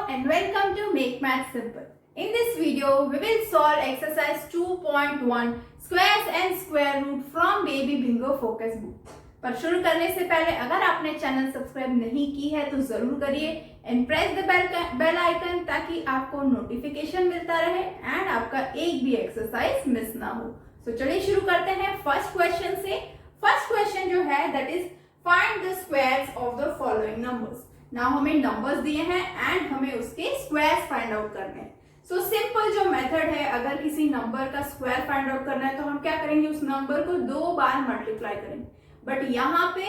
and welcome to Make Math Simple. In this video, we will solve exercise 2.1 squares and square root from Baby Bingo Focus Book. पर शुरू करने से पहले अगर आपने channel subscribe नहीं की है तो जरूर करिए and press the bell icon ताकि आपको नोटिफिकेशन मिलता रहे एंड आपका एक भी एक्सरसाइज मिस ना हो। तो चलिए शुरू करते हैं फर्स्ट क्वेश्चन से। फर्स्ट क्वेश्चन जो है that is find the squares of the following numbers. Now हमें नंबर्स दिए हैं एंड हमें उसके स्क्वायर्स फाइंड आउट करने हैं। सो सिंपल जो मेथड है, अगर किसी नंबर का स्क्वायर फाइंड आउट करना है तो हम क्या करेंगे, उस नंबर को 2 बार मल्टीप्लाई करेंगे। बट यहाँ पे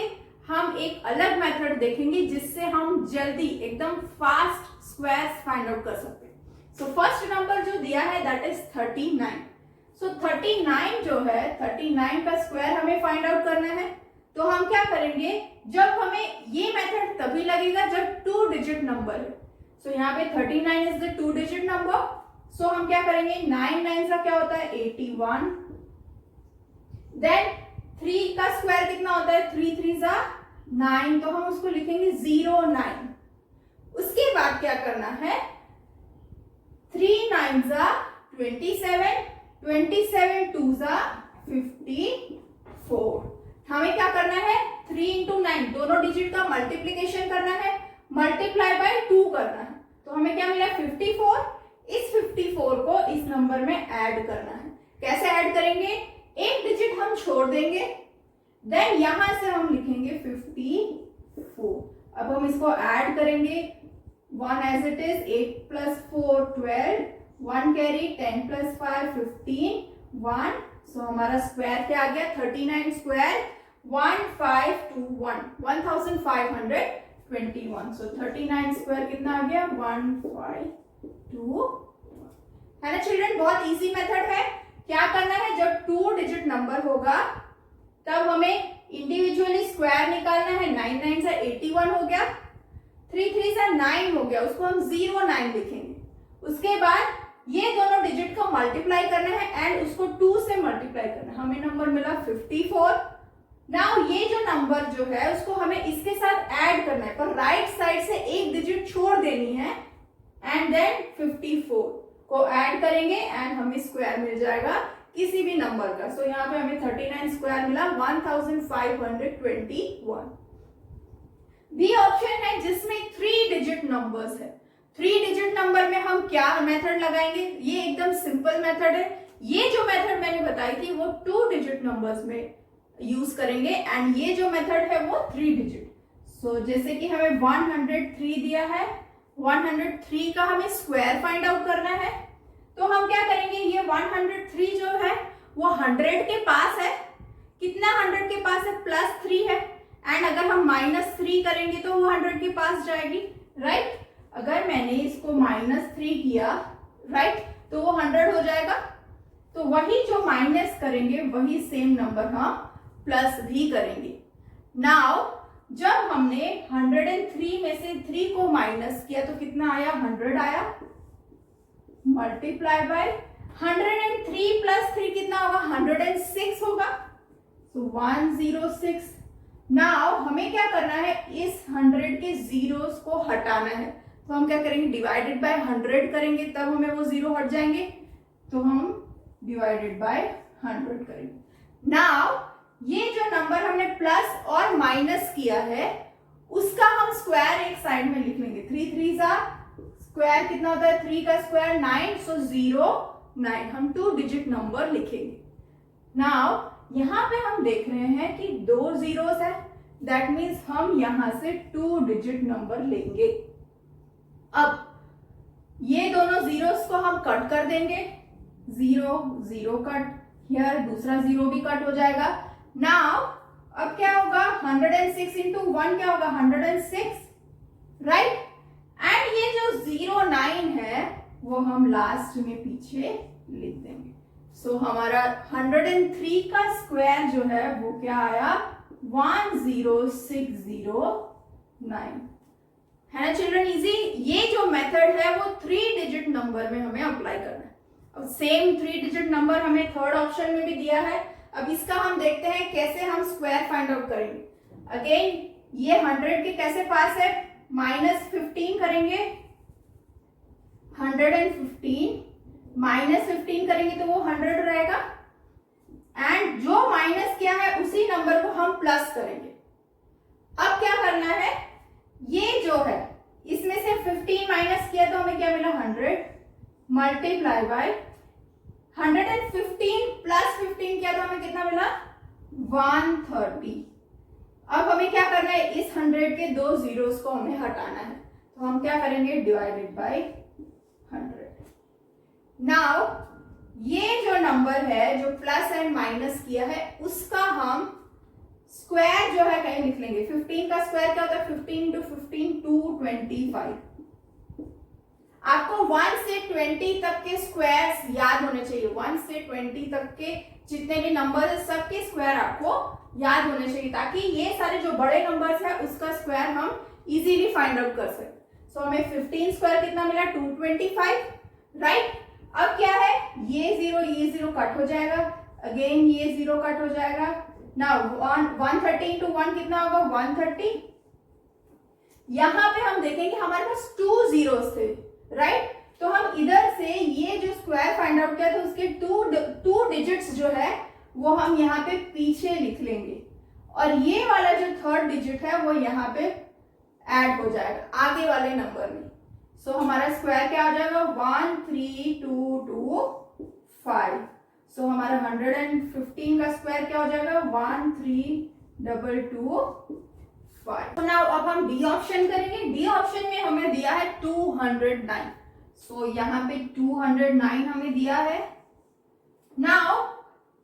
हम एक अलग मेथड देखेंगे जिससे हम जल्दी एकदम फास्ट स्क्वायर्स फाइंड आउट कर सकते हैं। सो फर्स्ट नंबर जो दिया है दैट इज 39। सो 39 जो है 39 का स्क्वायर हमें फाइंड आउट करना है। तो हम क्या करेंगे, जब हमें ये मेथड तभी लगेगा जब 2 डिजिट नंबर है। सो यहाँ पे 39 इज द 2 डिजिट नंबर। सो हम क्या करेंगे, 9 9 का क्या होता है 81। देन 3 का स्क्वायर कितना होता है, 3 3 जा 9, तो हम उसको लिखेंगे 09। उसके बाद क्या करना है, 3 9 जा 27, 27 2 जा 54। हमें क्या करना है, 3 into 9 दोनों डिजिट का मल्टीप्लीकेशन करना है, मल्टीप्लाई बाय 2 करना है। तो हमें क्या मिला 54। इस 54 को इस नंबर में ऐड करना है। कैसे ऐड करेंगे, एक डिजिट हम छोड़ देंगे, देन यहां से हम लिखेंगे 54। अब हम इसको ऐड करेंगे 1 एज इट इज, 8 + 4 12, 1 कैरी 10 + 5 15 1। सो हमारा स्क्वायर क्या आ गया, 39 स्क्वायर 1521 1521। सो 39 स्क्वायर कितना आ गया 1521 है ना चिल्ड्रन। बहुत इजी मेथड है। क्या करना है, जब 2 डिजिट नंबर होगा तब हमें इंडिविजुअली स्क्वायर निकालना है। 9 9 से 81 हो गया, 3 3 से 9 हो गया, उसको हम 09 लिखेंगे। उसके बाद ये दोनों डिजिट को मल्टीप्लाई करना है एंड उसको 2 से मल्टीप्लाई करना है। हमें नंबर मिला 54। नाउ ये जो नंबर जो है उसको हमें इसके साथ ऐड करना है, पर राइट साइड से एक डिजिट छोड़ देनी है एंड देन 54 को ऐड करेंगे एंड हमें स्क्वायर मिल जाएगा किसी भी नंबर का। सो यहाँ पे हमें 39 स्क्वायर मिला 1521। बी ऑप्शन है जिसमें 3 डिजिट नंबर्स है। 3 डिजिट नंबर में हम क्या मेथड लगाएंगे, ये एकदम सिंपल मेथड है। ये जो मेथड मैंने बताई थी वो 2 डिजिट नंबर्स में यूज करेंगे एंड ये जो मेथड है वो 3 डिजिट। सो जैसे कि हमें 103 दिया है, 103 का हमें स्क्वायर फाइंड आउट करना है। तो हम क्या करेंगे, ये 103 जो है वो 100 के पास है। कितना 100 के पास है, +3 है एंड अगर हम -3 करेंगे तो वो 100 के पास जाएगी, राइट। अगर मैंने इसको -3 किया, राइट, तो वो 100 हो जाएगा। तो वही जो माइनस करेंगे वही सेम नंबर हम प्लस भी करेंगे। नाउ जब हमने 103 में से 3 को माइनस किया तो कितना आया, 100 आया, मल्टीप्लाई बाय 103 + 3 कितना होगा, 106 होगा। सो 106। नाउ हमें क्या करना है, इस 100 के जीरोस को हटाना है। तो हम क्या करेंगे, डिवाइडेड बाय 100 करेंगे, तब हमें वो 0 हट जाएंगे। तो हम डिवाइडेड बाय 100 करेंगे। नाउ ये जो नंबर हमने प्लस और माइनस किया है उसका हम स्क्वायर एक साइड में लिख लेंगे। 3 3 जा स्क्वायर कितना होता है, 3 का स्क्वायर 9, सो 09 हम 2 डिजिट नंबर लिखेंगे। नाउ यहाँ पे हम देख रहे हैं कि 2 जीरोस है, दैट मीन्स हम यहां से 2 डिजिट नंबर लेंगे। अब ये दोनों जीरोस को हम कट कर देंगे, 0 0 कट, हियर दूसरा 0 भी कट हो जाएगा। नाउ अब क्या होगा, 106 into 1 क्या होगा, 106, राइट। एंड ये जो 09 है वो हम लास्ट में पीछे लिख देंगे। सो हमारा 103 का स्क्वायर जो है वो क्या आया, 10609 है ना चिल्ड्रन। इजी। ये जो मेथड है वो 3 डिजिट नंबर में हमें अप्लाई करना है। अब सेम 3 डिजिट नंबर हमें थर्ड ऑप्शन में भी दिया है। अब इसका हम देखते हैं कैसे हम स्क्वायर फाइंड आउट करेंगे। अगेन ये 100 के कैसे पास है, -15 करेंगे 115 माइनस 15 करेंगे तो वो 100 रहेगा, एंड जो माइनस किया है उसी नंबर को हम प्लस करेंगे। अब क्या करना है, ये जो है इसमें से 15 माइनस किया तो हमें क्या मिला 100 मल्टीप्लाई बाय 115 प्लस 15 किया तो हमें कितना मिला 130। अब हमें क्या करना है, इस 100 के दो जीरोस को हमें हटाना है, तो हम क्या करेंगे डिवाइडेड बाय 100। नाउ ये जो नंबर है जो प्लस एंड माइनस किया है उसका हम स्क्वायर जो है कहीं लिख लेंगे। 15 का स्क्वायर क्या होता है, 15 × 15 225। आपको 1 से 20 तक के स्क्वायर्स याद होने चाहिए। 1 से 20 तक के जितने भी नंबर है सबके स्क्वायर आपको याद होने चाहिए, ताकि ये सारे जो बड़े नंबर्स है उसका स्क्वायर हम इजीली फाइंड आउट कर सकें। सो हमें 15 स्क्वायर कितना मिला 225, राइट। अब क्या है, ये जीरो कट हो जाएगा, अगेन ये जीरो कट हो जाएगा। नाउ 130 into 1 कितना होगा 130। यहां पे हम देखेंगे हमारे पास 2 जीरोस थे, राइट। तो हम इधर से ये जो स्क्वायर फाइंड आउट किया तो उसके टू डिजिट्स जो है वो हम यहाँ पे पीछे लिख लेंगे, और ये वाला जो थर्ड डिजिट है वो यहाँ पे ऐड हो जाएगा आगे वाले नंबर में। सो हमारा स्क्वायर क्या हो जाएगा 13225। सो हमारा 115 का स्क्वायर क्या हो जाएगा 13225। तो नाउ अब हम डी ऑप्शन करेंगे। डी ऑप्शन में हमें दिया है 209। सो यहाँ पे 209 हमें दिया है। नाउ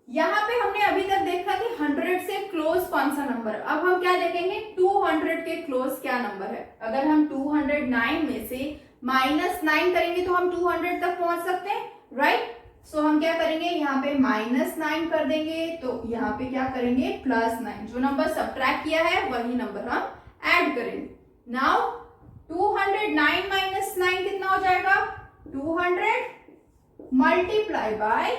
यहाँ पे हमने अभी तक देखा कि 100 से क्लोज कौन सा नंबर है। अब हम क्या देखेंगे 200 के क्लोज क्या नंबर है। अगर हम 209 में से -9 करेंगे तो हम 200 तक पहुंच सकते हैं, राइट। सो हम क्या करेंगे, यहाँ पे -9 कर देंगे तो यहाँ पे क्या करेंगे +9। जो नंबर सब्ट्रैक्ट किया है वही नंबर हम ऐड करेंगे। नाउ 209 - 9 कितना हो जाएगा 200 मल्टीप्लाई बाय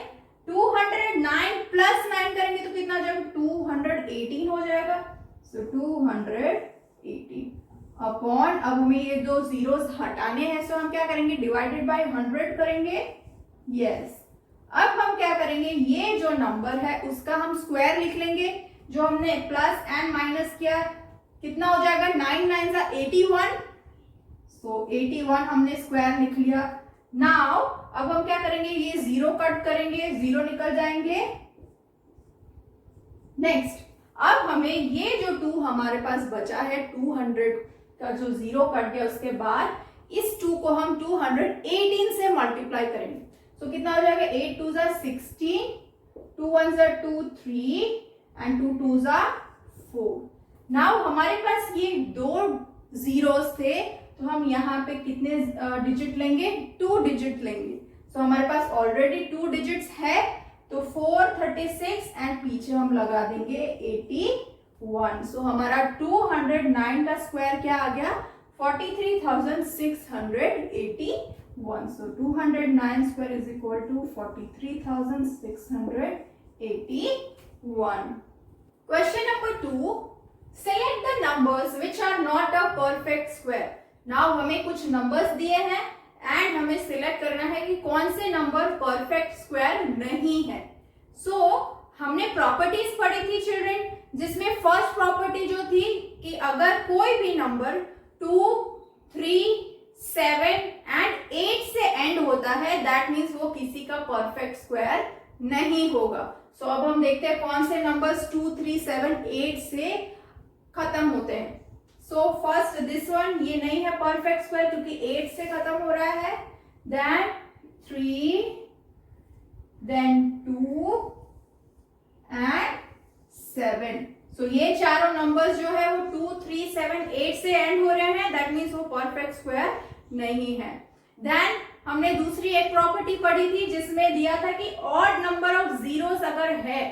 209 प्लस 9 करेंगे तो कितना हो जाएगा 218 हो जाएगा। सो 218 अपॉन, अब हमें ये दो जीरोस हटाने हैं, सो हम क्या करेंगे डिवाइडेड बाय 100 करेंगे। यस, अब हम क्या करेंगे, ये जो नंबर है उसका हम स्क्वायर लिख लेंगे। जो हमने प्लस एंड माइनस किया कितना हो जाएगा 9 9 सा 81। सो 81 हमने स्क्वायर लिख लिया। नाउ अब हम क्या करेंगे, ये जीरो कट करेंगे, जीरो निकल जाएंगे। नेक्स्ट, अब हमें ये जो 2 हमारे पास बचा है 200 का जो जीरो कट गया उसके बाद इस 2 को हम 218 से मल्टीप्लाई करेंगे। तो कितना हो जाएगा 8 2 सा 16, 2 1 सा 2 3 एंड 2 2 सा 4। नाउ हमारे पास ये दो जीरोस थे तो हम यहाँ पे कितने डिजिट लेंगे 2 डिजिट लेंगे। तो हमारे पास ऑलरेडी 2 डिजिट्स है तो 436 एंड पीछे हम लगा देंगे 81। सो हमारा 209 का स्क्वायर क्या आ गया 43,681। So 209 square is equal to 43,681। Question number 2, select the numbers which are not a perfect square। Now हमें कुछ नंबर्स दिए हैं एंड हमें सिलेक्ट करना है कि कौन से नंबर परफेक्ट स्क्वायर नहीं है। सो हमने प्रॉपर्टीज पढ़ी थी चिल्ड्रन, जिसमें फर्स्ट प्रॉपर्टी जो थी कि अगर कोई भी नंबर 2 3 7 एंड 8 से एंड होता है दैट मीन्स वो किसी का परफेक्ट स्क्वायर नहीं होगा। सो अब हम देखते हैं कौन से नंबर्स 2 3 7 8 से खत्म होते हैं। सो फर्स्ट दिस वन, ये नहीं है परफेक्ट स्क्वायर क्योंकि 8 से खत्म हो रहा है, देन 3 देन 2 एंड 7। सो ये चारों नंबर्स जो है वो 2 3 7 8 से एंड हो रहे हैं, दैट मीन्स वो परफेक्ट स्क्वायर नहीं है। देन हमने दूसरी एक प्रॉपर्टी पढ़ी थी जिसमें दिया था कि ऑड नंबर ऑफ जीरोस अगर है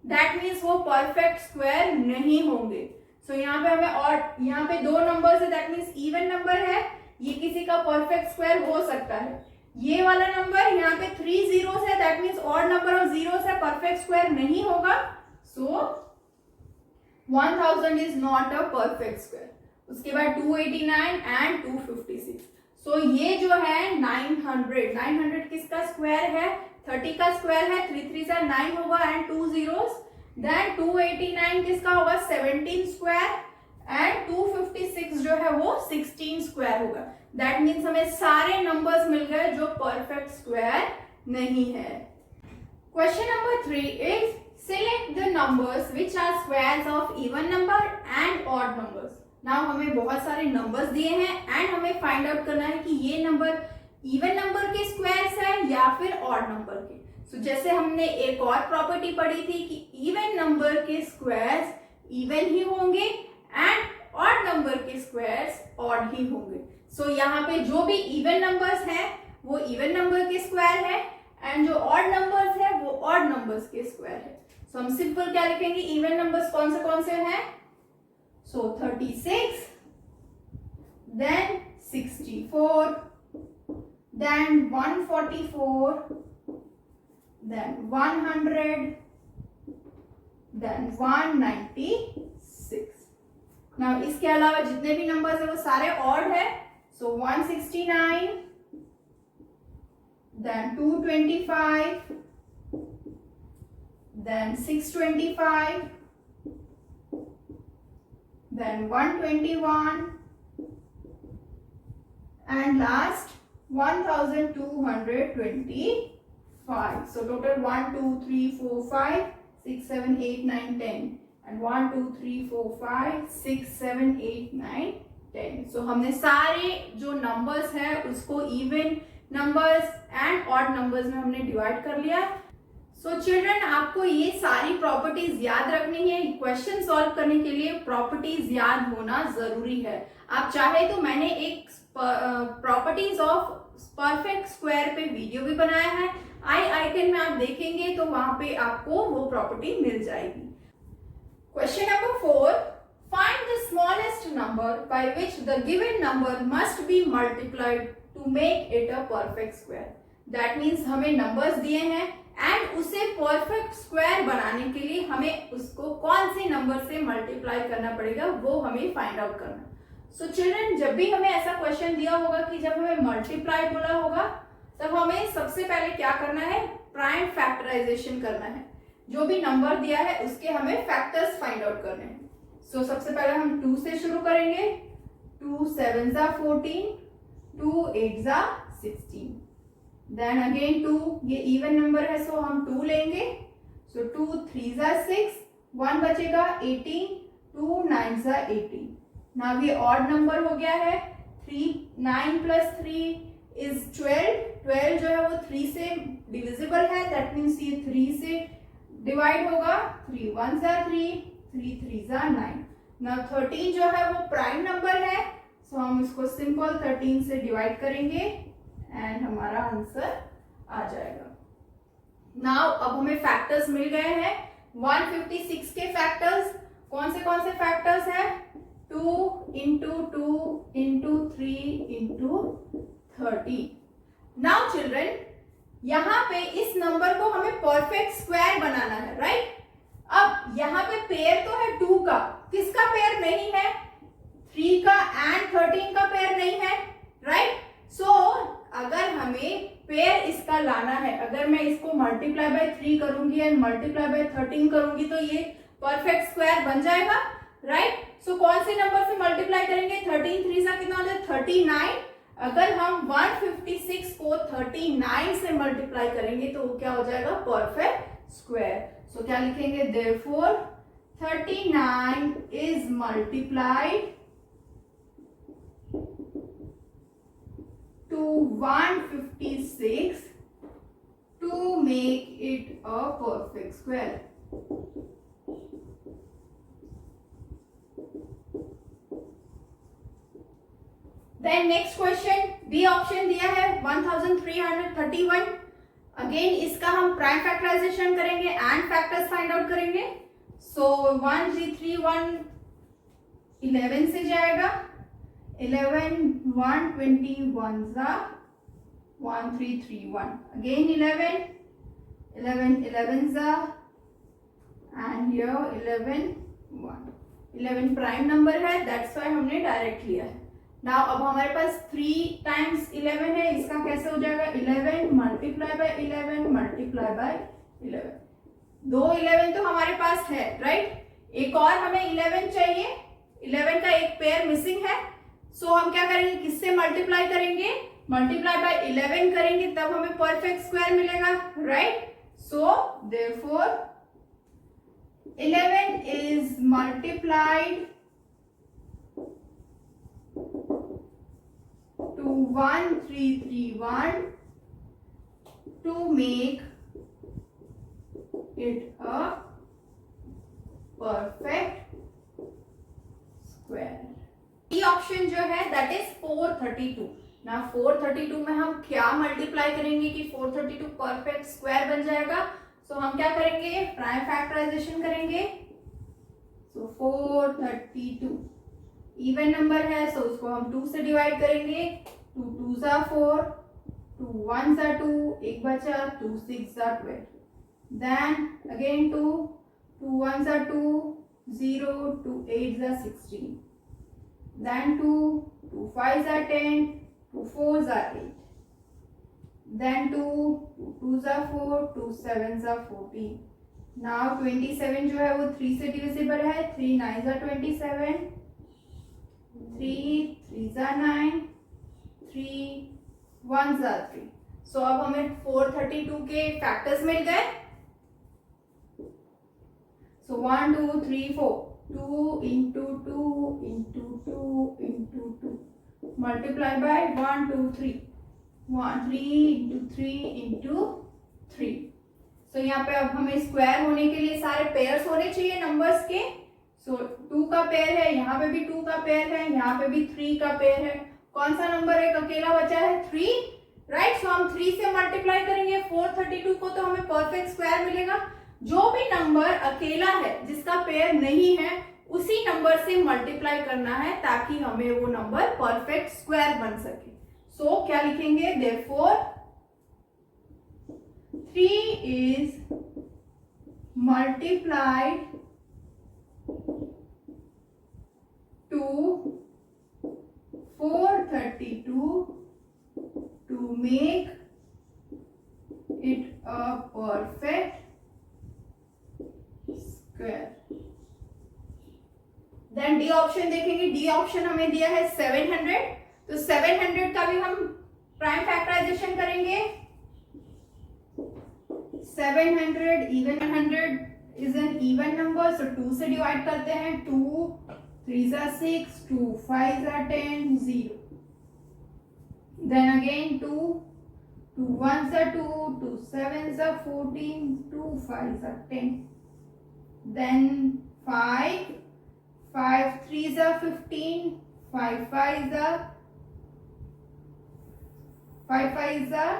दैट मीन्स वो परफेक्ट स्क्वायर नहीं होंगे। सो यहाँ पे हमें और यहाँ पे 2 नंबर्स है दैट मीन्स इवन नंबर है, ये किसी का परफेक्ट स्क्वायर हो सकता है। ये वाला नंबर यहाँ पे 3 जीरोस है that means odd number of zeros है, परफेक्ट स्क्वायर नहीं होगा। सो 1000 is not a perfect square. उसके बाद 289 एंड 256। सो ये जो है 900 किसका स्क्वायर है, 30 का स्क्वायर है, 3 3 जा 9 होगा एंड 2 zeros, देन 289 किसका होगा 17 स्क्वायर एंड 256 जो है वो 16 स्क्वायर होगा। दैट मीन्स हमें सारे नंबर्स मिल गए जो परफेक्ट स्क्वायर नहीं है। Question number 3 is select the numbers which are squares of even number and odd numbers. Now हमें बहुत सारे नंबर्स दिए हैं एंड हमें फाइंड आउट करना है कि ये नंबर इवन नंबर के स्क्वायर्स है या फिर ऑड नंबर के। सो जैसे हमने एक और प्रॉपर्टी पढ़ी थी कि इवन नंबर के स्क्वायर्स इवन ही होंगे एंड ऑड नंबर के स्क्वायर्स ऑड ही होंगे। सो यहाँ पे जो भी इवन नंबर्स हैं वो इवन नंबर के स्क्वायर है एंड जो ऑड नंबर्स है वो ऑड नंबर्स के स्क्वायर है। सो हम सिंपल क्या लिखेंगे, इवन नंबर्स कौन से हैं, so 36, then 64, then 144, then 100, then 196। Now इसके अलावा जितने भी नंबर्स है वो सारे ऑड है। सो 169, then 225, then 625, then 121 and last 1225। So total 1 2 3 4 5 6 7 8 9 10 and 1 2 3 4 5 6 7 8 9 10। So हमने सारे जो नंबर्स है उसको even numbers and odd numbers में हमने डिवाइड कर लिया। सो चिल्ड्रन आपको ये सारी प्रॉपर्टीज याद रखनी है। क्वेश्चन सॉल्व करने के लिए प्रॉपर्टीज याद होना जरूरी है। आप चाहे तो मैंने एक प्रॉपर्टीज ऑफ परफेक्ट स्क्वायर पे वीडियो भी बनाया है, आई आइकन में आप देखेंगे तो वहां पे आपको वो प्रॉपर्टी मिल जाएगी। Question number 4, find the smallest number by which the given number must be multiplied to make it a perfect square. That means हमें नंबर्स दिए हैं एंड उसे परफेक्ट स्क्वायर बनाने के लिए हमें उसको कौन से नंबर से मल्टीप्लाई करना पड़ेगा वो हमें फाइंड आउट करना। सो चिल्ड्रन जब भी हमें ऐसा क्वेश्चन दिया होगा कि जब हमें मल्टीप्लाई बोला होगा तब हमें सबसे पहले क्या करना है, प्राइम फैक्टराइजेशन करना है। जो भी नंबर दिया है उसके हमें फैक्टर्स फाइंड आउट करने हैं। सो सबसे पहले हम 2 से शुरू करेंगे। 2 7 जा 14, 2 8 जा 16, देन अगेन 2, ये इवन नंबर है सो हम 2 लेंगे। सो 2 3 जा 6, 1 बचेगा 18, 2 9 जा 18। नाउ ये ऑड नंबर हो गया है। 9 प्लस 3 इज 12। 12 जो है वो 3 से डिविजिबल है, दैट मीन्स ये 3 से डिवाइड होगा। 3 1 जा 3, 3 3 जा 9। नाउ 13 जो है वो प्राइम नंबर है, सो हम इसको सिंपल 13 से डिवाइड करेंगे एंड हमारा आंसर आ जाएगा। नाउ अब हमें फैक्टर्स मिल गए हैं। 156 के फैक्टर्स कौन से फैक्टर्स हैं, 2 into 2 into 3 into 30। Now children यहाँ पे इस नंबर को हमें परफेक्ट स्क्वायर बनाना है, राइट। अब यहाँ पे पेयर तो है 2 का, किसका पेयर नहीं है, 3 का एंड 13 का पेयर नहीं है, राइट। सो अगर हमें पेयर इसका लाना है, अगर मैं इसको मल्टीप्लाई बाय 3 करूंगी एंड मल्टीप्लाई बाय 13 करूंगी तो ये परफेक्ट स्क्वायर बन जाएगा, राइट। सो कौन से नंबर से मल्टीप्लाई करेंगे, 13 3 से कितना हो जाए 39। अगर हम 156 को 39 से मल्टीप्लाई करेंगे तो वो क्या हो जाएगा, परफेक्ट स्क्वायर। सो क्या लिखेंगे, therefore 39 is multiplied to 156 to make it a perfect square। Then next question, B option दिया है 1331। अगेन इसका हम प्राइम फैक्टराइजेशन करेंगे एंड फैक्टर्स फाइंड आउट करेंगे। सो 1 3 3 1 11 से जाएगा, 11 1 21 जा 1 3 3 1, अगेन 11 11 11 जा एंड हियर 11 1। 11 प्राइम नंबर है, दैट्स व्हाई हमने डायरेक्ट लिया है। नाउ अब हमारे पास 3 टाइम्स 11 है, इसका कैसे हो जाएगा 11 मल्टीप्लाई बाय 11 मल्टीप्लाई बाय 11। 2 11 तो हमारे पास है, राइट। एक और हमें 11 चाहिए, 11 का एक पेयर मिसिंग है। सो हम क्या करेंगे, किससे मल्टीप्लाई करेंगे, मल्टीप्लाई बाय 11 करेंगे, तब हमें परफेक्ट स्क्वायर मिलेगा, right. So therefore 11 is multiplied to 1331 to make it a perfect square। E option जो है दैट इज 432। ना 432 में हम क्या मल्टीप्लाई करेंगे कि 432 परफेक्ट स्क्वायर बन जाएगा। सो हम क्या करेंगे, प्राइम फैक्टराइजेशन करेंगे। सो 432 इवन नंबर है, सो उसको हम 2 से डिवाइड करेंगे। 2 2 जा 4, 2 1 जा 2, एक बचा, 2 6 जा 12, देन अगेन 2 2 1 जा 2 0, 2 8 जा 16, then 2 2 5 are 10, 2 4 are 8, then 2 2 are 4, 2 7 are 14। now 27 जो है वो 3 से डिविजिबल है, 3 9 are 27, 3 3 are 9, 3 1 are 3। सो अब हमें 432 के फैक्टर्स मिल गए। सो 1 2 3 4, 2 into 2 into 2 into 2 multiply by 1 2 3, 1 3 into 3 into 3। सो यहाँ पे अब हमें स्क्वायर होने के लिए सारे पेयर्स होने चाहिए नंबर्स के। सो 2 का पेयर है, यहाँ पे भी 2 का पेयर है, यहाँ पे भी 3 का पेयर है। कौन सा नंबर एक अकेला बचा है, 3, राइट। सो हम 3 से मल्टीप्लाई करेंगे 432 को, तो हमें परफेक्ट स्क्वायर मिलेगा। जो भी नंबर अकेला है जिसका पेयर नहीं है उसी नंबर से मल्टीप्लाई करना है ताकि हमें वो नंबर परफेक्ट स्क्वायर बन सके। सो क्या लिखेंगे, therefore 3 is multiplied to 432 to make it a perfect square। Then D option देखेंगे, डी ऑप्शन हमें दिया है 700, तो 700 का भी हम प्राइम फैक्टराइजेशन करेंगे। 700 even 100 is an even number, so 2 से डिवाइड करते हैं। 2 3 are 6, 2 5 are 10, 0, then again 2 2 1 are 2, 2 7 are 14, 2 5 are 10, then 5 5 3 are 15, 5 5 are 5 5 are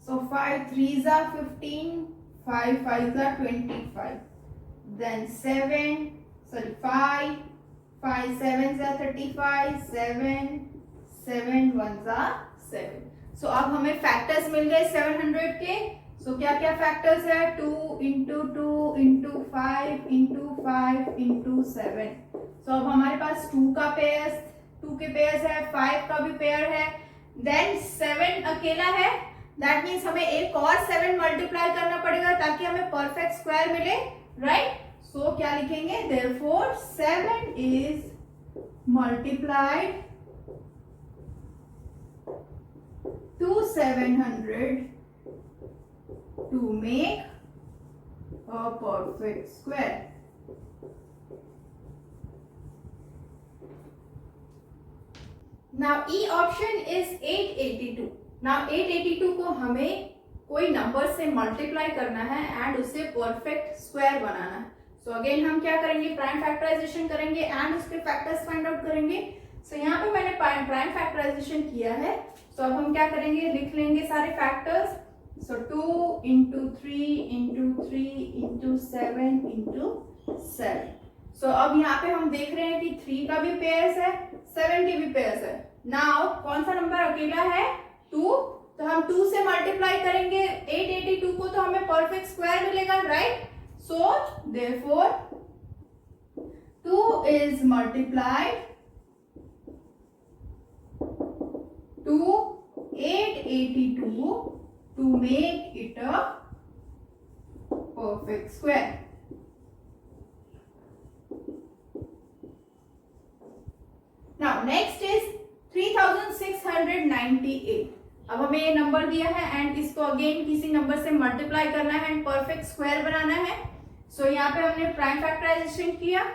so 5 3s are 15, 5 5s are 25, then 5 5 7s are 35, 7 7 1s are 7। सो अब हमें फैक्टर्स मिल गए 700 के। सो क्या क्या फैक्टर्स है, 2 into 2 into 5 into 5 into 7। सो अब हमारे पास 2 का पेयर्स, 2 के पेयर्स है, 5 का भी पेयर है, देन 7 अकेला है, दैट मीन्स हमें एक और 7 मल्टीप्लाई करना पड़ेगा ताकि हमें परफेक्ट स्क्वायर मिले, राइट। सो क्या लिखेंगे, therefore 7 is multiplied to 700 to make a perfect square। Now E option is 882। Now 882 को हमें कोई नंबर से मल्टीप्लाई करना है एंड उससे परफेक्ट स्क्वायर बनाना है। सो अगेन हम क्या करेंगे, प्राइम फैक्टराइजेशन करेंगे एंड उसके फैक्टर्स फाइंड आउट करेंगे। सो यहाँ पे मैंने प्राइम फैक्टराइजेशन किया है। सो अब हम क्या करेंगे, लिख लेंगे सारे फैक्टर्स। सो 2 into 3 into 3 into 7 into 7। सो अब यहाँ पे हम देख रहे हैं कि 3 का भी पेयर्स है, 7 के भी पेयर्स है। नाउ कौन सा नंबर अकेला है? 2, तो हम 2 से मल्टीप्लाई करेंगे 882 को तो हमें परफेक्ट स्क्वायर मिलेगा, right? So therefore 2 is multiplied to 882 to make it a perfect square. Now next is 3698. अब हमें ये नंबर दिया है एंड इसको अगेन किसी नंबर से मल्टीप्लाई करना है एंड परफेक्ट स्क्वायर बनाना है. सो यहाँ पे हमने प्राइम फैक्टराइजेशन किया,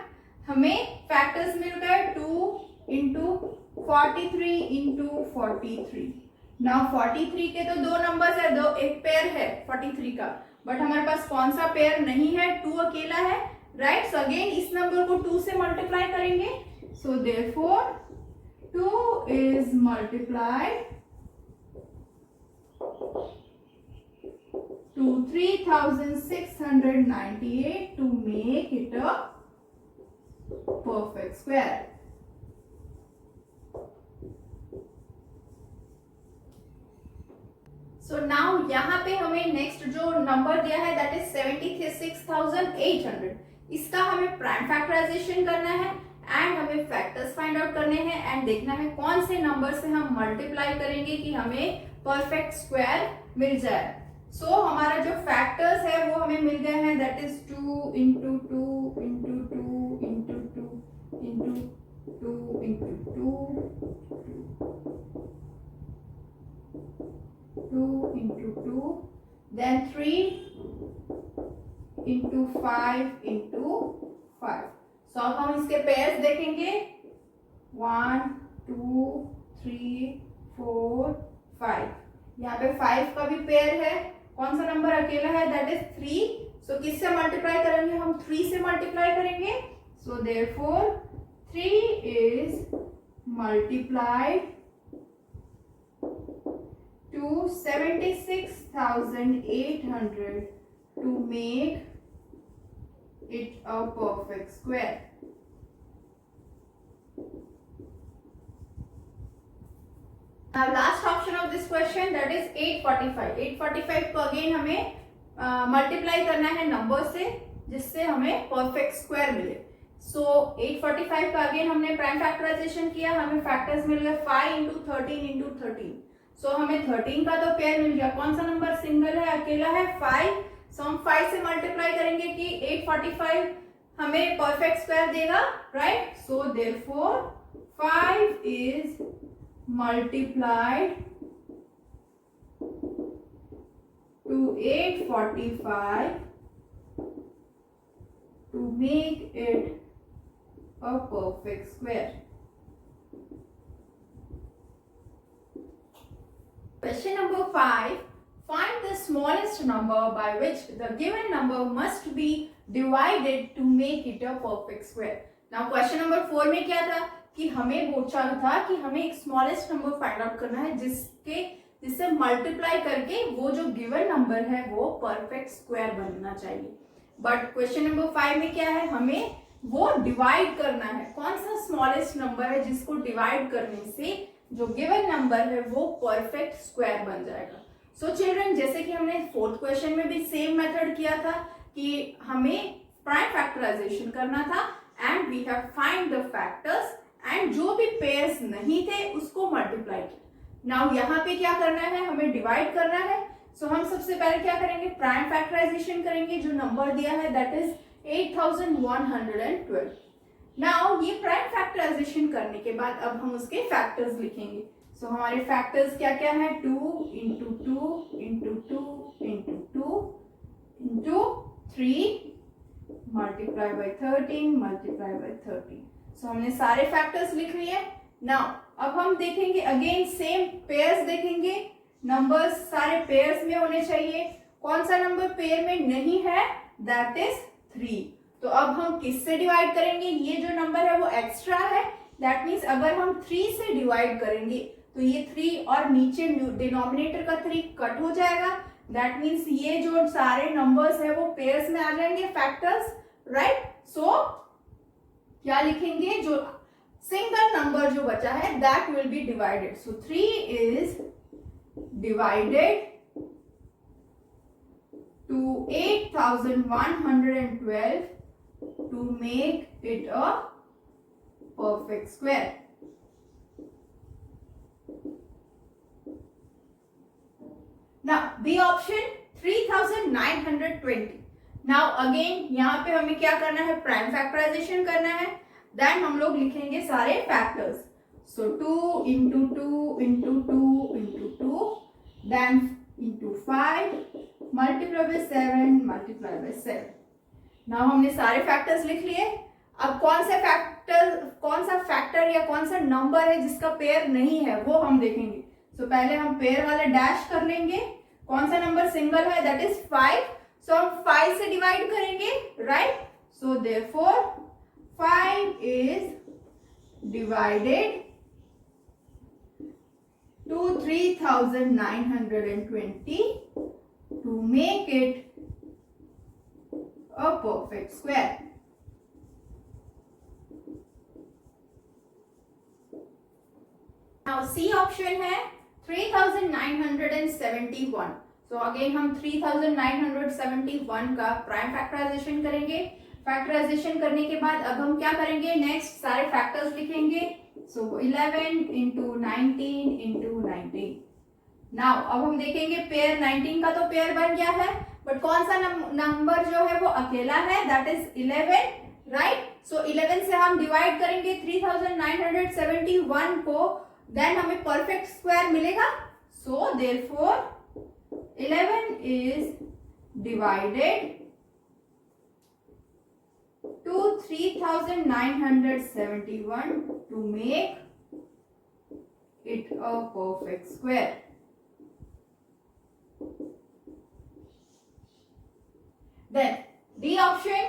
हमें फैक्टर्स मिल गए 2 इंटू 43 इंटू 43. नाउ 43 के तो दो नंबर्स है, दो एक पेयर है 43 का, बट हमारे पास कौन सा पेयर नहीं है? 2 अकेला है, राइट? सो अगेन इस नंबर को 2 से मल्टीप्लाई करेंगे. So therefore 2 is multiplied to 3698 to make it a perfect square. So now यहाँ पे हमें नेक्स्ट जो नंबर दिया है दैट इज 76,800. इसका हमें प्राइम फैक्टराइजेशन करना है एंड हमें फैक्टर्स फाइंड आउट करने हैं एंड देखना है कौन से नंबर से हम मल्टीप्लाई करेंगे कि हमें परफेक्ट स्क्वायर मिल जाए. सो हमारा जो फैक्टर्स है वो हमें मिल गए हैं that is 2 into 2 into 2 into 2 into 2 into 2 into 2 then 3 into 5 into 5. So अब हम इसके पेयर्स देखेंगे 1 2 3 4 5. यहाँ पे 5 का भी पेयर है, कौन सा नंबर अकेला है? That is 3. सो किससे मल्टीप्लाई करेंगे? हम 3 से मल्टीप्लाई करेंगे. So therefore 3 is multiplied to 76,800 to make it a perfect square. Now last option of this question that is 845. 845 को अगेन हमें मल्टीप्लाई करना है नंबर से जिससे हमें परफेक्ट स्क्वायर मिले. सो 845 का अगेन हमने प्राइम फैक्टराइजेशन किया, हमें फैक्टर्स मिल गए 5 इंटू 13 इंटू 13. सो हमें 13 का तो पेयर मिल गया, कौन सा नंबर सिंगल है, अकेला है? 5. सो हम 5 से मल्टीप्लाई करेंगे कि 845 हमें परफेक्ट स्क्वायर देगा, right? So therefore 5 is multiplied to 845 to make it a perfect square. Question number 5. Find the smallest number by which the given number must be divided to make it a perfect square. Now question number 4 में क्या था कि हमें पूछा था कि हमें एक स्मॉलेस्ट नंबर फाइंड आउट करना है जिससे मल्टीप्लाई करके वो जो गिवन नंबर है वो परफेक्ट स्क्वायर बनना चाहिए. बट क्वेश्चन नंबर 5 में क्या है? हमें वो डिवाइड करना है. कौन सा स्मॉलेस्ट नंबर है जिसको डिवाइड करने से जो गिवन नंबर है वो परफेक्ट स्क्वायर बन जाएगा. सो चिल्ड्रन, जैसे कि हमने 4th क्वेश्चन में भी सेम मेथड किया था कि हमें प्राइम फैक्टराइजेशन करना था and we have find the factors and जो भी पेयर्स नहीं थे उसको मल्टीप्लाई किया. नाउ यहाँ पे क्या करना है? हमें डिवाइड करना है. सो हम सबसे पहले क्या करेंगे? प्राइम फैक्टराइजेशन करेंगे. जो नंबर दिया है दैट इज 8112. नाउ ये प्राइम फैक्टराइजेशन करने के बाद अब हम उसके फैक्टर्स लिखेंगे. सो हमारे फैक्टर्स क्या क्या है? 2 into 2 into 2 into 2 into 3 multiply by 13 multiply by 13. सो हमने सारे फैक्टर्स लिख लिए. नाउ अब हम देखेंगे अगेन सेम पेयर्स देखेंगे. नंबर्स सारे पेयर्स में होने चाहिए. कौन सा नंबर पेयर में नहीं है? That is 3. तो अब हम किससे डिवाइड करेंगे? ये जो नंबर है वो एक्स्ट्रा है. दैट मीन्स अगर हम 3 से डिवाइड करेंगे तो ये 3 और नीचे डिनोमिनेटर का 3 कट हो जाएगा. दैट मीन्स ये जो सारे नंबर्स है वो पेयर्स में आ जाएंगे, फैक्टर्स, राइट? सो क्या लिखेंगे? जो सिंगल नंबर जो बचा है that will be divided. So 3 is divided to 8112 to make it a perfect square. Now B option 3920. Now again यहाँ पे हमें क्या करना है, प्राइम फैक्टराइजेशन करना है. देन हम लोग लिखेंगे सारे factors. So 2 into 2 into 2 into 2 then into 5 multiply by 7 multiply by 7. Now हमने सारे फैक्टर्स लिख लिए. अब कौन सा फैक्टर या कौन सा नंबर है जिसका पेयर नहीं है वो हम देखेंगे. सो पहले हम पेयर वाले डैश कर लेंगे. कौन सा नंबर सिंगल है, दैट इज 5. सो हम 5 से डिवाइड करेंगे, right. So therefore 5 is divided to 3920 to make it a perfect square. Now C option है 3971. So again हम 3971 का प्राइम फैक्टराइजेशन करेंगे. फैक्टराइजेशन करने के बाद अब हम क्या करेंगे, नेक्स्ट सारे फैक्टर्स लिखेंगे. सो 11 into 19 into 19. नाउ अब हम देखेंगे पेयर 19 का तो पेयर बन गया है, बट कौन सा नंबर जो है वो अकेला है, दैट इज 11, राइट. सो 11 से हम डिवाइड करेंगे 3971 को, देन हमें परफेक्ट स्क्वायर मिलेगा. So therefore 11 is divided to 3971 to make it a perfect square. Then D option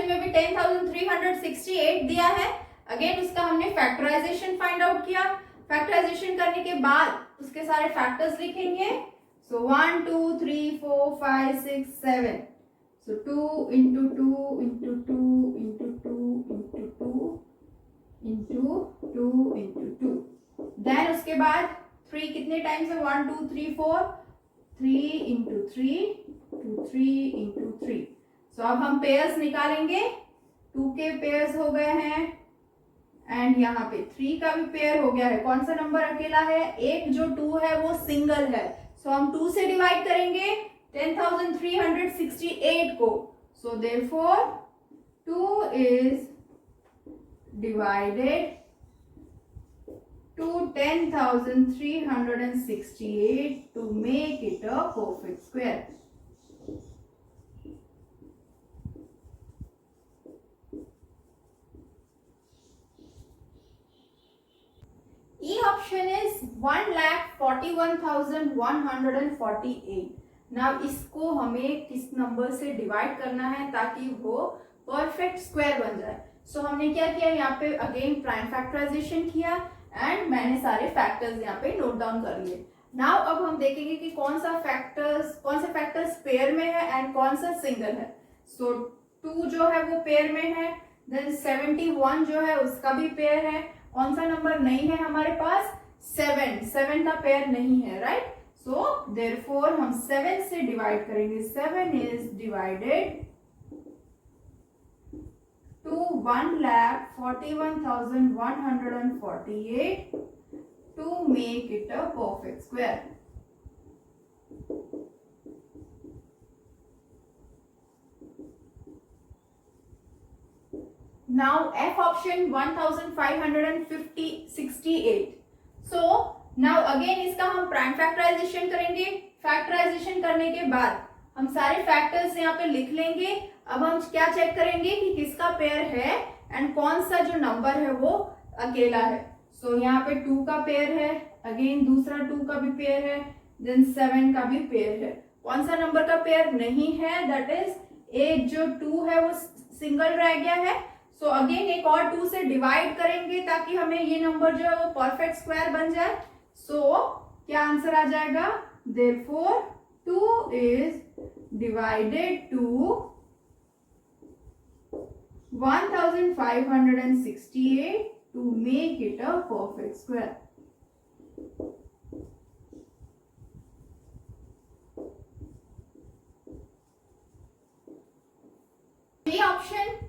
में भी 10,368 दिया है. अगेन उसका हमने फैक्टराइजेशन फाइंड आउट किया. फैक्टराइजेशन करने के बाद उसके सारे फैक्टर्स लिखेंगे. सो 1 2 3 4 5 6 7. So 2 into 2 into 2 into 2 into 2 into 2 into 2. Then उसके बाद 3 कितने टाइम्स है, 1 2 3 4, 3 into 3 to 3 into 3. So अब हम पेयर्स निकालेंगे. 2 के पेयर्स हो गए हैं एंड यहाँ पे 3 का भी पेयर हो गया है. कौन सा नंबर अकेला है, एक जो 2 है वो सिंगल है. सो हम 2 से डिवाइड करेंगे 10,368 को. So therefore 2 is divided to 10,368 to make it a perfect square. E option is 1,41,148. Now इसको हमें किस नंबर से डिवाइड करना है ताकि वो परफेक्ट स्क्वायर बन जाए. सो हमने क्या किया, यहाँ पे अगेन प्राइम फैक्टराइजेशन किया एंड मैंने सारे फैक्टर्स यहाँ पे नोट डाउन कर लिए. नाउ अब हम देखेंगे कि कौन से फैक्टर्स पेयर में है एंड कौन सा सिंगल है. सो 2 जो है वो पेयर में है, देन 71 जो है उसका भी पेयर है. कौन सा नंबर नहीं है हमारे पास, 7 का पेयर नहीं है, राइट. सो देयरफॉर हम 7 से डिवाइड करेंगे. 7 is divided to 1,41,148 to make it a perfect square. Now F option 1,568. So now again इसका हम प्राइम फैक्टराइजेशन करेंगे. फैक्टराइजेशन करने के बाद हम सारे फैक्टर्स यहाँ पे लिख लेंगे. अब हम क्या चेक करेंगे कि किसका पेयर है एंड कौन सा जो नंबर है वो अकेला है. सो यहाँ पे 2 का पेयर है, अगेन दूसरा 2 का भी पेयर है, देन 7 का भी पेयर है. कौन सा नंबर का पेयर नहीं है, दैट इज एक जो 2 है वो सिंगल रह गया है. सो अगेन एक और 2 से डिवाइड करेंगे ताकि हमें ये नंबर जो है वो परफेक्ट स्क्वायर बन जाए. सो क्या आंसर आ जाएगा, therefore 2 is divided to 1,568 to make it a perfect square. B option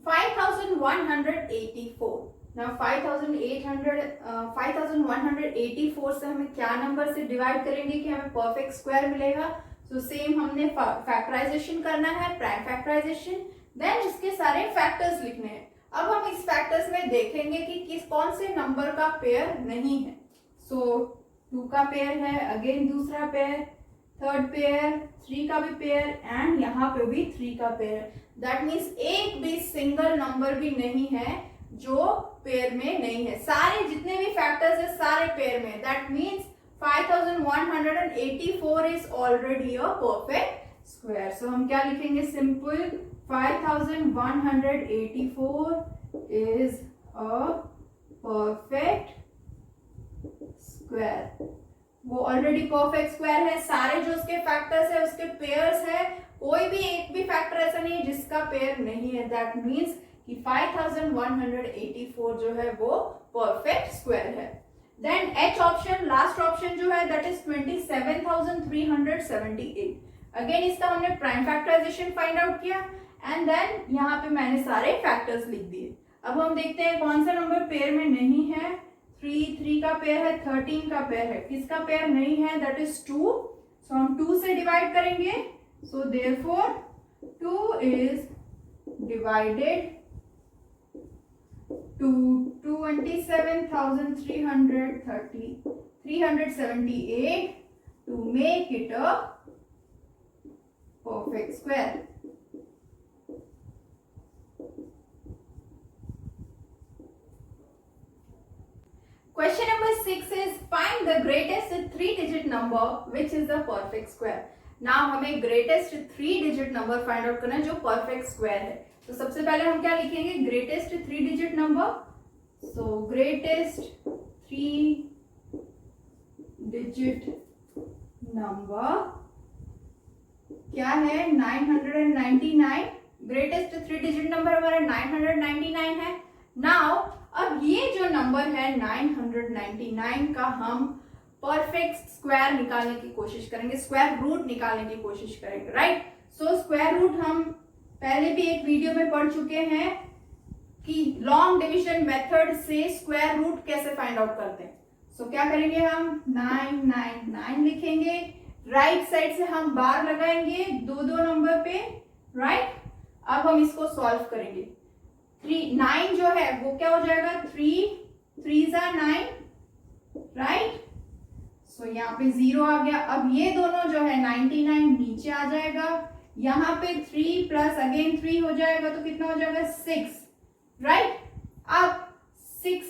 5184. Now 5184 से हमें क्या नंबर से डिवाइड करेंगे कि हमें परफेक्ट स्क्वायर मिलेगा? सो सेम हमने फैक्टराइजेशन करना है, प्राइम फैक्टराइजेशन, देन इसके सारे फैक्टर्स लिखने हैं. अब हम इस फैक्टर्स में देखेंगे कि किस कौन से नंबर का पेयर नहीं है. सो 2 का पेयर है, अगेन दूसरा पेयर, थर्ड पेयर, 3 का भी पेयर एंड यहाँ पे भी 3 का पेयर. दैट मीन्स एक भी सिंगल नंबर भी नहीं है जो पेयर में नहीं है. सारे जितने भी फैक्टर्स है सारे पेयर में. That means 5184 is already a perfect square. So हम क्या लिखेंगे? Simple 5184 is a perfect square. वो ऑलरेडी परफेक्ट स्क्वायर है. सारे जो उसके फैक्टर्स है उसके पेयर्स है. कोई भी एक भी फैक्टर ऐसा नहीं है जिसका पेयर नहीं है. दैट मीन्स कि 5184 जो है वो परफेक्ट स्क्वायर है. Then H option, last option जो है दैट इज 27378. अगेन इसका हमने प्राइम फैक्टराइजेशन फाइंड आउट किया एंड देन यहाँ पे मैंने सारे फैक्टर्स लिख दिए. अब हम देखते हैं कौन सा नंबर पेयर में नहीं है. 3 का पेयर है, 13 का पेयर है. किसका पेयर नहीं है? That is 2. सो हम 2 से डिवाइड करेंगे. So therefore 2 is divided to 227,378 to make it a perfect square. Question number 6 is find the greatest 3-digit number which is the perfect square. Now हमें greatest 3-digit number find out करना है जो perfect square है. तो सबसे पहले हम क्या लिखेंगे? Greatest 3-digit number. सो ग्रेटेस्ट 3-digit नंबर क्या है? 999. ग्रेटेस्ट 3-digit नंबर हमारा 999 है. नाउ अब ये जो नंबर है 999 का हम परफेक्ट स्क्वायर निकालने की कोशिश करेंगे, स्क्वायर रूट निकालने की कोशिश करेंगे, राइट? सो स्क्वायर रूट हम पहले भी एक वीडियो में पढ़ चुके हैं कि लॉन्ग डिवीजन मेथड से स्क्वायर रूट कैसे फाइंड आउट करते हैं. सो क्या करेंगे? हम 999 लिखेंगे. राइट साइड से हम बार लगाएंगे दो नंबर पे, राइट? अब हम इसको सॉल्व करेंगे. 9 जो है वो क्या हो जाएगा? 3 are 9, राइट? सो यहाँ पे 0 आ गया. अब ये दोनों जो है 99 नीचे आ जाएगा. यहाँ पे 3 प्लस अगेन 3 हो जाएगा तो कितना हो जाएगा? 6, राइट? अब 6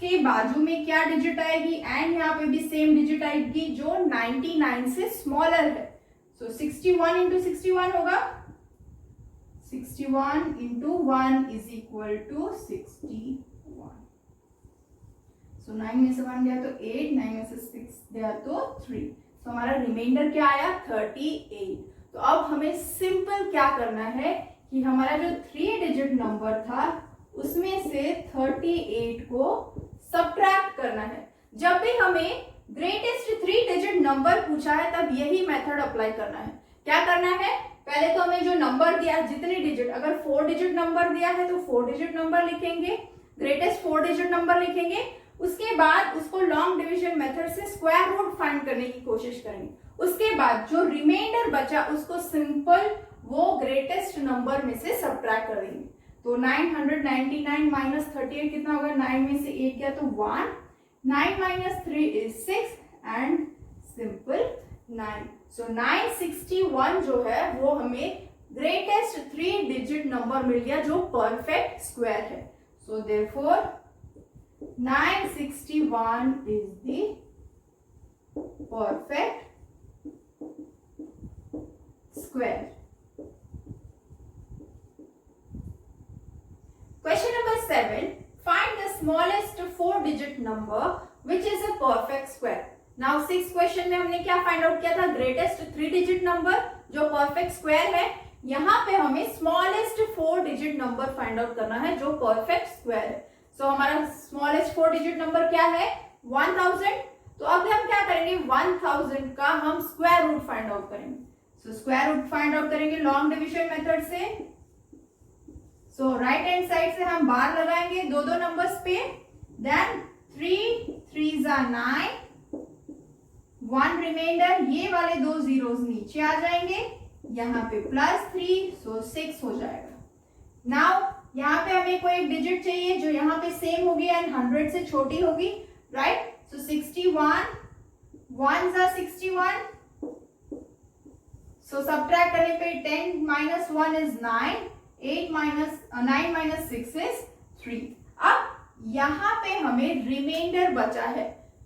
के बाजू में क्या डिजिट आएगी? एंड यहाँ पे भी सेम डिजिट आएगी जो 99 से स्मॉलर है. सो 61 इंटू 61 होगा. 61 इंटू 1 इज इक्वल टू 61. सो 9 में से 1 गया तो 8, 9 में से 6 गया तो 3. तो हमारा रिमाइंडर क्या आया? 38. तो अब हमें सिंपल क्या करना है कि हमारा जो 3-digit नंबर था उसमें से 38 को सब्ट्रैक्ट करना है. जब भी हमें ग्रेटेस्ट 3-digit नंबर पूछा है तब यही मेथड अप्लाई करना है. क्या करना है? पहले तो हमें जो नंबर दिया जितने डिजिट, अगर 4-digit नंबर दिया है तो 4-digit नंबर लिखेंगे, ग्रेटेस्ट 4-digit नंबर लिखेंगे. उसके बाद उसको लॉन्ग डिवीजन मेथड से स्क्वायर रूट फाइंड करने की कोशिश करेंगे. उसके बाद जो रिमाइंडर बचा उसको सिंपल वो ग्रेटेस्ट नंबर में से सब्ट्रैक्ट कर देंगे. तो 999 माइनस 38 कितना होगा? 9 में से 8 गया तो 1. 9 माइनस 3 इज 6 एंड सिंपल 9. सो 961 जो है वो हमें ग्रेटेस्ट 3-digit नंबर मिल गया जो परफेक्ट स्क्वायर है. So therefore 961 is the perfect square. Question number 7. Find the smallest 4-digit number which is a perfect square. Now 6th question में हमने क्या फाइंड आउट किया था? ग्रेटेस्ट 3-digit नंबर जो perfect square है. यहाँ पे हमें smallest 4-digit number find out करना है जो परफेक्ट स्क्वायर है. सो हमारा स्मॉलेस्ट 4 डिजिट नंबर क्या है 1000। तो अब हम क्या करेंगे 1000 का हम स्क्वायर रूट फाइंड आउट करेंगे। So square root find out करेंगे लॉन्ग डिविजन मेथड से। सो राइट हैंड साइड से हम बार लगाएंगे दो दो नंबर्स पे, देन 3 3s are 9, 1 रिमाइंडर, ये वाले दो जीरोस नीचे आ जाएंगे, यहाँ पे +3 सो 6 हो जाएगा। नाउ यहाँ पे हमें कोई एक डिजिट चाहिए जो यहाँ पे सेम होगी एंड 100 से छोटी होगी, right. So 61 1s are 61, so subtract करने पे 10 - 1 is 9, 9 - 6 is 3। अब यहाँ पे हमें रिमाइंडर बचा है,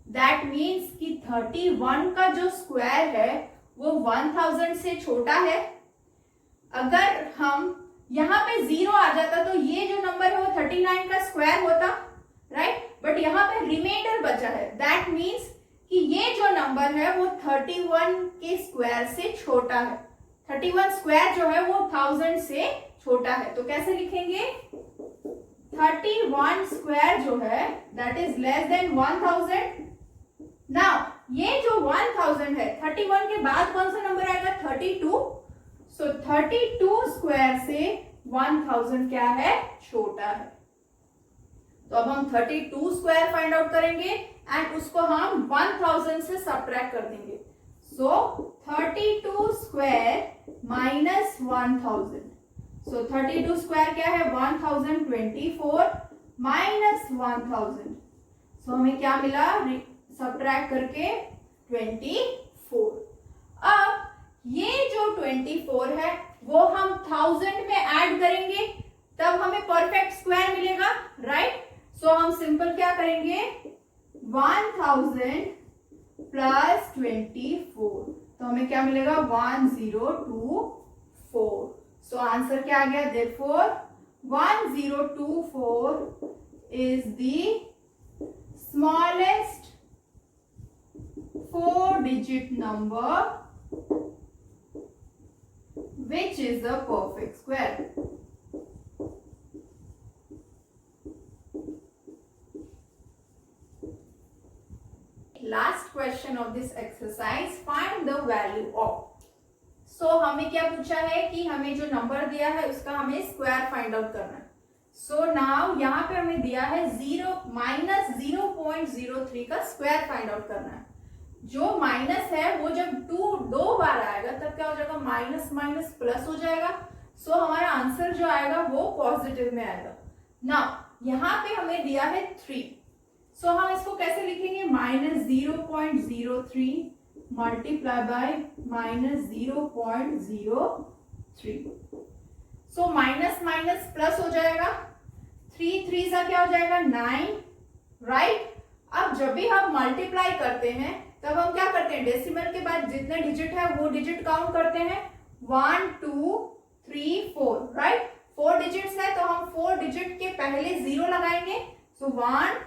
दैट मीन्स कि 31 का जो स्क्वायर है वो 1000 से छोटा है। अगर हम यहाँ पे 0 आ जाता तो ये जो नंबर है वो 39 का स्क्वायर होता, राइट। बट यहाँ पे रिमाइंडर बचा है, दैट मीन्स कि ये जो नंबर है वो 31 के स्क्वायर से छोटा है। 31 स्क्वायर जो है वो 1000 से छोटा है। तो कैसे लिखेंगे 31 स्क्वायर जो है that is less than 1000। Now ये जो 1000 है 31 के बाद कौन सा नंबर आएगा 32। सो 32 स्क्वायर से 1000 क्या है छोटा है। तो अब हम 32 स्क्वायर फाइंड आउट करेंगे एंड उसको हम 1000 से सब्ट्रैक्ट कर देंगे। सो 32 स्क्वायर माइनस 1000। सो 32 स्क्वायर क्या है 1024 माइनस 1000। सो हमें क्या मिला सब्ट्रैक्ट करके 24। अब ये जो 24 है वो हम 1000 में ऐड करेंगे तब हमें परफेक्ट स्क्वायर मिलेगा, राइट। सो हम सिंपल क्या करेंगे 1000 प्लस 24, तो हमें क्या मिलेगा 1024। सो आंसर क्या आ गया therefore 1024 is the smallest 4 digit number which is a perfect square. Last question of this exercise, find the value of. So हमें क्या पूछा है कि हमें जो नंबर दिया है उसका हमें स्क्वायर फाइंड आउट करना है। सो नाउ यहाँ पे हमें दिया है -0.03 का स्क्वायर फाइंड आउट करना है। जो माइनस है वो जब दो बार आएगा तब क्या हो जाएगा माइनस माइनस प्लस हो जाएगा। सो हमारा आंसर जो आएगा वो पॉजिटिव में आएगा। नाउ यहाँ पे हमें दिया है 3। सो हम इसको कैसे लिखेंगे -0.03 multiply by -0.03। So minus minus plus हो जाएगा, 3 3 सा क्या हो जाएगा 9, राइट। अब जब भी हम मल्टीप्लाई करते हैं तब हम क्या करते हैं डेसिमल के बाद जितने डिजिट है वो डिजिट काउंट करते हैं 1 2 3 4, राइट। 4 डिजिट्स है तो हम 4 डिजिट के पहले 0 लगाएंगे। सो 1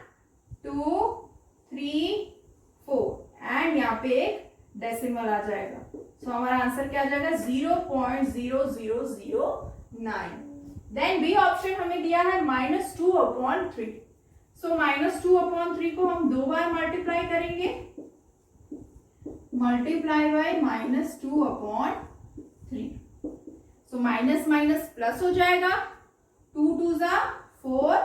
2 3 4 एंड यहाँ पे एक डेसिमल आ जाएगा। सो हमारा आंसर क्या आ जाएगा 0.0009। देन बी ऑप्शन हमें दिया है -2/3। सो -2/3 को हम दो बार मल्टीप्लाई करेंगे, multiply by -2/3। So minus minus plus हो जाएगा, 2 2s are 4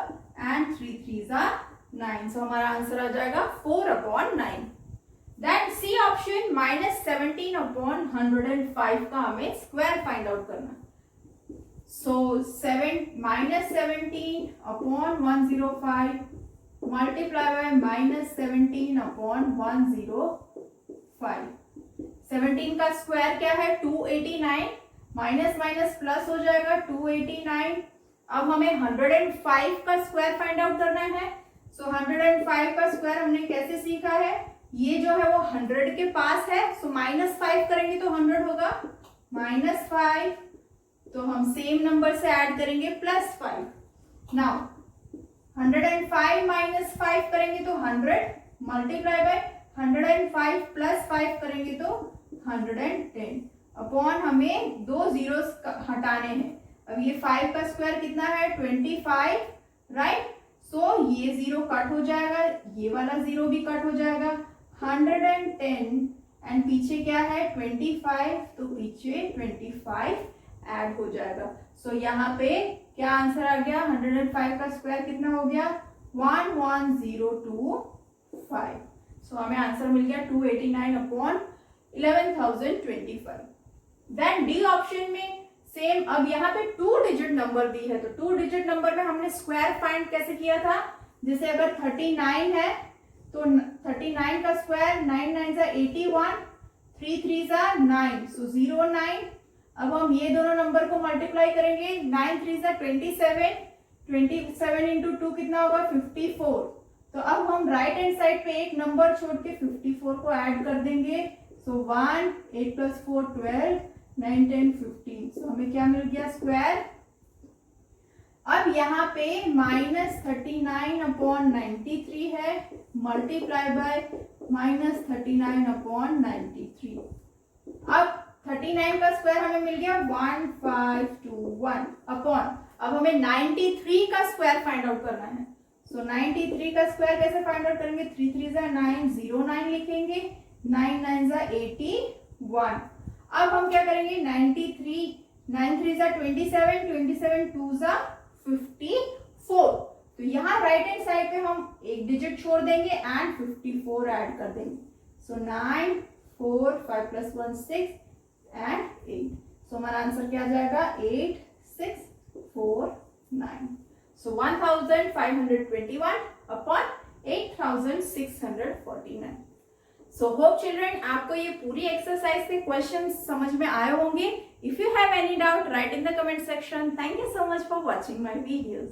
and 3 3s are 9। सो हमारा आंसर आ जाएगा 4/9। देन सी ऑप्शन -17/105 का हमें स्क्वायर फाइंड आउट करना है। सो -17/105 मल्टीप्लाई बाय -17/105। 17 का स्क्वायर क्या है 289, माइनस माइनस प्लस हो जाएगा 289। अब हमें 105 का स्क्वायर फाइंड आउट करना है। सो 105 का स्क्वायर हमने कैसे सीखा है, ये जो है वो 100 के पास है। सो -5 करेंगे तो 100 होगा, -5 तो हम सेम नंबर से ऐड करेंगे +5। नाउ 105 - 5 करेंगे तो 100 मल्टीप्लाई बाय 105 + 5 करेंगे तो 110 अपॉन हमें दो जीरोस हटाने हैं। अब ये 5 का स्क्वायर कितना है 25, राइट। सो ये 0 कट हो जाएगा, ये वाला 0 भी कट हो जाएगा। 110 एंड पीछे क्या है 25, तो पीछे 25 ऐड हो जाएगा। सो यहाँ पे क्या आंसर आ गया, 105 का स्क्वायर कितना हो गया 11025। सो हमें आंसर मिल गया 289 अपॉन 11,025। देन डी ऑप्शन में सेम, अब यहाँ पे 2 डिजिट नंबर दी है, तो 2 डिजिट नंबर में हमने स्क्वायर फाइंड कैसे किया था, जैसे अगर 39 है तो 39 का स्क्वायर 9 9 81, 3 3 9, सो 09। अब हम ये दोनों नंबर को मल्टीप्लाई करेंगे, 9 3 27, 27 इंटू 2 कितना होगा 54। तो अब हम राइट हैंड साइड पे एक नंबर छोड़ के 54 को ऐड कर देंगे। सो 1 8 + 4 12, 9 10 15। सो हमें क्या मिल गया स्क्वायर। अब यहाँ पे -39 अपॉन 93 है, मल्टीप्लाई बाय -39 अपॉन 93। अब 39 का स्क्वायर हमें मिल गया 1521 अपॉन, अब हमें 93 का स्क्वायर फाइंड आउट करना है। सो 93 का स्क्वायर कैसे फाइंड आउट करेंगे, 3 3 9 09 लिखेंगे, 9 9 81। अब हम क्या करेंगे 93, 9 3 27, 27 2 54। तो यहाँ राइट हैंड साइड पे हम एक डिजिट छोड़ देंगे एंड 54 ऐड कर देंगे। सो 9 4 5 + 1 6 एंड 8। सो हमारा आंसर क्या आ जाएगा 8649। सो 1521 अपॉन 8649। सो होप चिल्ड्रन आपको ये पूरी एक्सरसाइज के क्वेश्चन समझ में आए होंगे। If you have any doubt right in the comment section. Thank you so much for watching my videos.